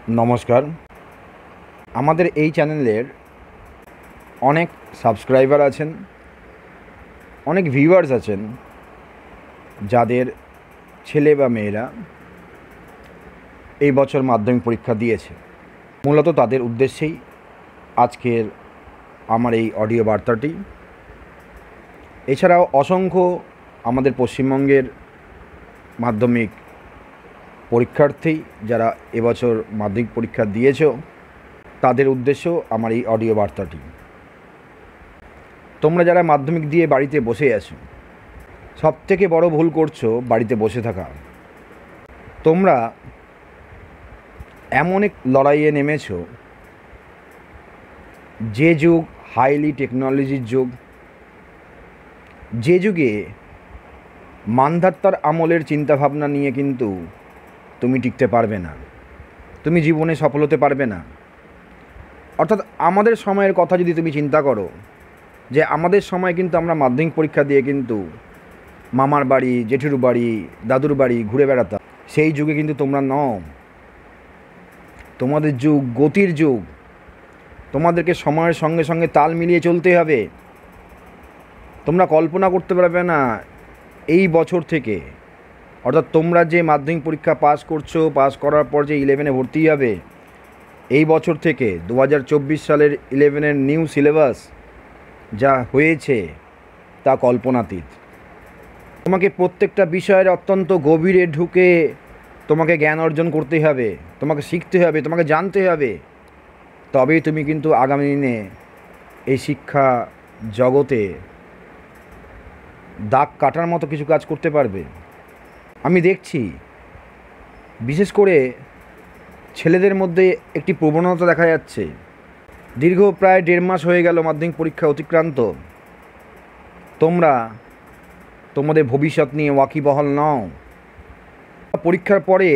নমস্কার। আমাদের এই চ্যানেলের অনেক সাবস্ক্রাইবার আছেন, অনেক ভিউয়ার্স আছেন, যাদের ছেলে বা মেয়েরা এই বছর মাধ্যমিক পরীক্ষা দিয়েছে। মূলত তাদের উদ্দেশ্যেই আজকের আমার এই অডিও বার্তাটি। এছাড়াও অসংখ্য আমাদের পশ্চিমবঙ্গের মাধ্যমিক পরীক্ষার্থী যারা এবছর মাধ্যমিক পরীক্ষা দিয়েছ, তাদের উদ্দেশ্যেও আমার এই অডিও বার্তাটি। তোমরা যারা মাধ্যমিক দিয়ে বাড়িতে বসে আছো, সবথেকে বড় ভুল করছো বাড়িতে বসে থাকা। তোমরা এমন এক লড়াইয়ে নেমেছো, যে যুগ হাইলি টেকনোলজির যুগ, যে যুগে মান্ধাত্তার আমলের চিন্তাভাবনা নিয়ে কিন্তু তুমি টিকতে পারবে না, তুমি জীবনে সফল হতে পারবে না। অর্থাৎ আমাদের সময়ের কথা যদি তুমি চিন্তা করো, যে আমাদের সময় কিন্তু আমরা মাধ্যমিক পরীক্ষা দিয়ে কিন্তু মামার বাড়ি, জেঠুর বাড়ি, দাদুর বাড়ি ঘুরে বেড়াতাম। সেই যুগে কিন্তু তোমরা নও। তোমাদের যুগ গতির যুগ। তোমাদেরকে সময়ের সঙ্গে সঙ্গে তাল মিলিয়ে চলতে হবে। তোমরা কল্পনা করতে পারবে না এই বছর থেকে, অর্থাৎ তোমরা যে মাধ্যমিক পরীক্ষা পাস করছো, পাস করার পর যে 11-এ ভর্তি হবে, এই বছর থেকে 2024 সালের 11-এর নিউ সিলেবাস যা হয়েছে তা কল্পনাতীত। তোমাকে প্রত্যেকটা বিষয়ের অত্যন্ত গভীরে ঢুকে তোমাকে জ্ঞান অর্জন করতে হবে, তোমাকে শিখতে হবে, তোমাকে জানতে হবে। তবেই তুমি কিন্তু আগামী দিনে এই শিক্ষা জগতে দাগ কাটার মতো কিছু কাজ করতে পারবে। আমি দেখছি বিশেষ করে ছেলেদের মধ্যে একটি প্রবণতা দেখা যাচ্ছে। দীর্ঘ প্রায় 1.5 মাস হয়ে গেল মাধ্যমিক পরীক্ষা অতিক্রান্ত। তোমরা তোমাদের ভবিষ্যৎ নিয়ে ওয়াকিবহাল নও। পরীক্ষার পরে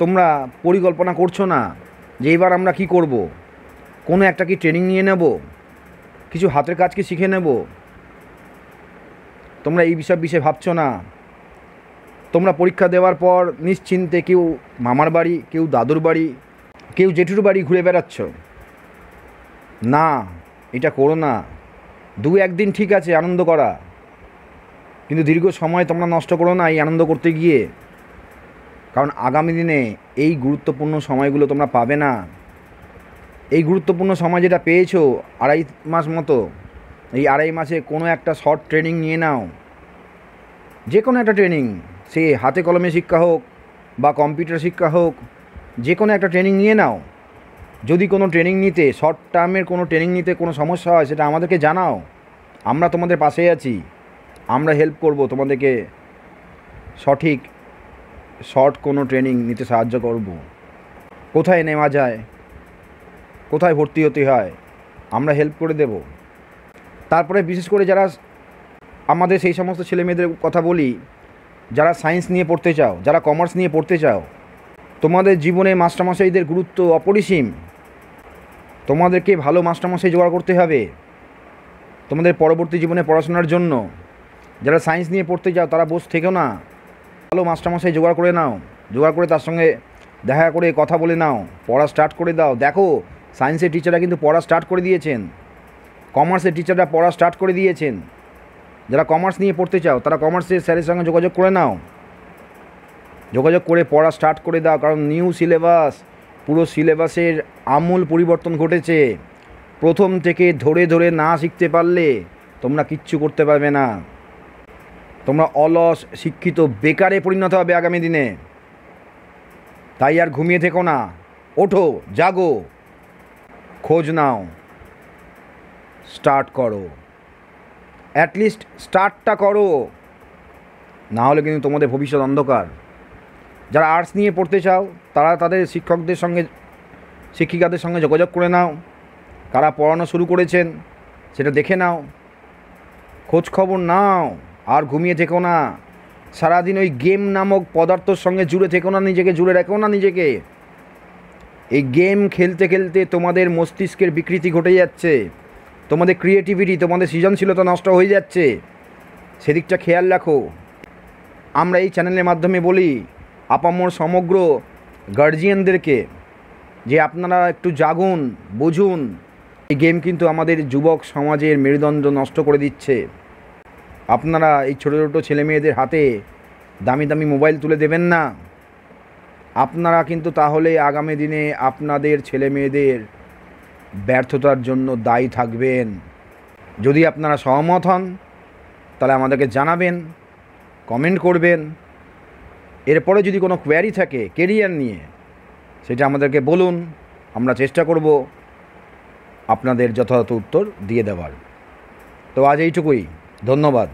তোমরা পরিকল্পনা করছো না যে এবার আমরা কি করব, কোনো একটা কি ট্রেনিং নিয়ে নেব, কিছু হাতের কাজ কি শিখে নেব। তোমরা এই বিষয়ে ভাবছো না। তোমরা পরীক্ষা দেওয়ার পর নিশ্চিন্তে কেউ মামার বাড়ি, কেউ দাদুর বাড়ি, কেউ জেঠুর বাড়ি ঘুরে বেড়াচ্ছ। না, এটা করো না। 2-1 দিন ঠিক আছে আনন্দ করা, কিন্তু দীর্ঘ সময় তোমরা নষ্ট করো না এই আনন্দ করতে গিয়ে। কারণ আগামী দিনে এই গুরুত্বপূর্ণ সময়গুলো তোমরা পাবে না। এই গুরুত্বপূর্ণ সময় যেটা পেয়েছো 2.5 মাস মতো, এই 2.5 মাসে কোনো একটা শর্ট ট্রেনিং নিয়ে নাও। যে কোনো একটা ট্রেনিং, সে হাতে কলমে শিক্ষা হোক বা কম্পিউটার শিক্ষা হোক, যে কোনো একটা ট্রেনিং নিয়ে নাও। যদি কোনো ট্রেনিং নিতে, শর্ট টার্মের কোনো ট্রেনিং নিতে কোনো সমস্যা হয়, সেটা আমাদেরকে জানাও। আমরা তোমাদের পাশে আছি, আমরা হেল্প করব, তোমাদেরকে সঠিক শর্ট কোনো ট্রেনিং নিতে সাহায্য করব। কোথায় নেওয়া যায়, কোথায় ভর্তি হতে হয়, আমরা হেল্প করে দেব। তারপরে বিশেষ করে যারা আমাদের সেই সমস্ত ছেলেমেয়েদের কথা বলি, যারা সায়েন্স নিয়ে পড়তে চাও, যারা কমার্স নিয়ে পড়তে চাও, তোমাদের জীবনে মাস্টারমশাইদের গুরুত্ব অপরিসীম। তোমাদেরকে ভালো মাস্টারমশাই জোগাড় করতে হবে তোমাদের পরবর্তী জীবনে পড়াশোনার জন্য। যারা সায়েন্স নিয়ে পড়তে চাও তারা বসে থেকেও না, ভালো মাস্টারমশাই জোগাড় করে নাও। জোগাড় করে তার সঙ্গে দেখা করে কথা বলে নাও, পড়া স্টার্ট করে দাও। দেখো, সায়েন্সের টিচাররা কিন্তু পড়া স্টার্ট করে দিয়েছেন, কমার্সের টিচাররা পড়া স্টার্ট করে দিয়েছেন। যারা কমার্স নিয়ে পড়তে চাও তারা কমার্সের স্যারের সঙ্গে যোগাযোগ করে নাও, যোগাযোগ করে পড়া স্টার্ট করে দাও। কারণ নিউ সিলেবাস, পুরো সিলেবাসের আমূল পরিবর্তন ঘটেছে। প্রথম থেকে ধরে ধরে না শিখতে পারলে তোমরা কিচ্ছু করতে পারবে না। তোমরা অলস শিক্ষিত বেকারে পরিণত হবে আগামী দিনে। তাই আর ঘুমিয়ে থেকো না, ওঠো, জাগো, খোঁজ নাও, স্টার্ট করো। অ্যাটলিস্ট স্টার্টটা করো, না হলে কিন্তু তোমাদের ভবিষ্যৎ অন্ধকার। যারা আর্টস নিয়ে পড়তে চাও তারা তাদের শিক্ষকদের সঙ্গে, শিক্ষিকাদের সঙ্গে যোগাযোগ করে নাও। কারা পড়ানো শুরু করেছেন সেটা দেখে নাও, খোঁজ খবর নাও। আর ঘুমিয়ে থেকো না। সারাদিন ওই গেম নামক পদার্থর সঙ্গে জুড়ে থেকো না, নিজেকে জুড়ে রেখো না নিজেকে। এই গেম খেলতে খেলতে তোমাদের মস্তিষ্কের বিকৃতি ঘটে যাচ্ছে, তোমাদের ক্রিয়েটিভিটি, তোমাদের সৃজনশীলতা নষ্ট হয়ে যাচ্ছে। সেদিকটা খেয়াল রাখো। আমরা এই চ্যানেলের মাধ্যমে বলি আপামর সমগ্র গার্জিয়ানদেরকে যে আপনারা একটু জাগুন, বুঝুন। এই গেম কিন্তু আমাদের যুবক সমাজের মেরুদণ্ড নষ্ট করে দিচ্ছে। আপনারা এই ছোটো ছোটো ছেলেমেয়েদের হাতে দামি দামি মোবাইল তুলে দেবেন না। আপনারা কিন্তু তাহলে আগামী দিনে আপনাদের ছেলেমেয়েদের ব্যর্থতার জন্য দায়ী থাকবেন। যদি আপনারা সহমত হন তাহলে আমাদেরকে জানাবেন, কমেন্ট করবেন। এরপরে যদি কোনো কোয়ারি থাকে কেরিয়ার নিয়ে, সেটা আমাদেরকে বলুন, আমরা চেষ্টা করব আপনাদের যথাযথ উত্তর দিয়ে দেওয়ার। তো আজ এইটুকুই, ধন্যবাদ।